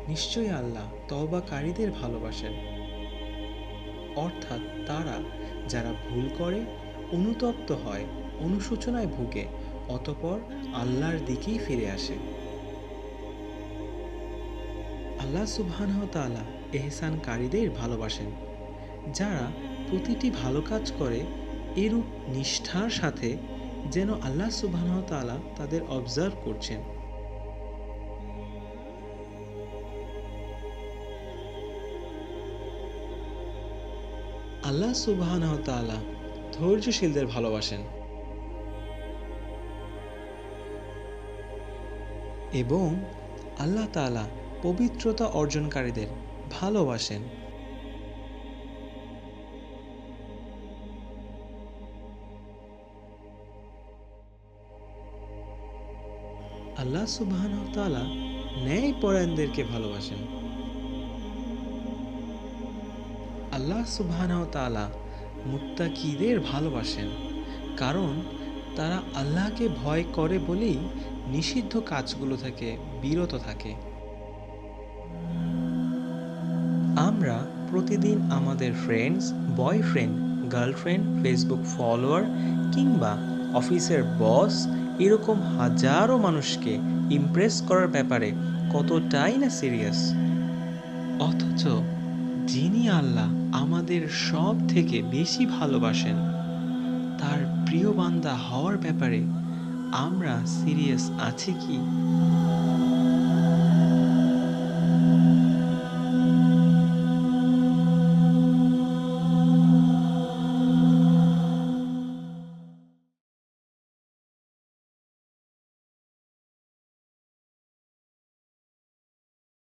নিশ্চয়ই আল্লাহ তওবাকারীদের ভালোবাসেন। অর্থাৎ তারা যারা ভুল করে, অনুতপ্ত হয়, অনুশোচনায় ভুগে, অতঃপর আল্লাহর দিকেই ফিরে আসে। আল্লাহ সুবহানাহু ওয়া তাআলা এহসানকারীদের ভালোবাসেন, যারা প্রতিটি ভালো কাজ করে এরূপ নিষ্ঠার সাথে যেন আল্লাহ সুবহানাহু ওয়া তাআলা তাদের অবজার্ভ করছেন। আল্লাহ সুবহানাহু ওয়া তাআলা ধৈর্যশীলদের ভালোবাসেন এবং আল্লাহ তাআলা পবিত্রতা অর্জনকারীদের ভালোবাসেন। আল্লাহ সুবহানাহু ওয়া তাআলা ন্যায়পরায়ণদেরকে ভালোবাসেন। আল্লাহ সুবহানাহু ওয়া তাআলা মুত্তাকিদের ভালোবাসেন, কারণ তারা আল্লাহকে ভয় করে বলেই নিষিদ্ধ কাজগুলো থেকে বিরত থাকে। আমরা প্রতিদিন আমাদের friends, boyfriend, girlfriend, Facebook follower কিংবা অফিসের বস এরকম হাজারো মানুষকে ইমপ্রেস করার ব্যাপারে কতটাই না সিরিয়াস। অথচ যিনি আল্লাহ আমাদের সব থেকে বেশি ভালোবাসেন, তার প্রিয় বান্দা হওয়ার ব্যাপারে আমরা সিরিয়াস আছি কি?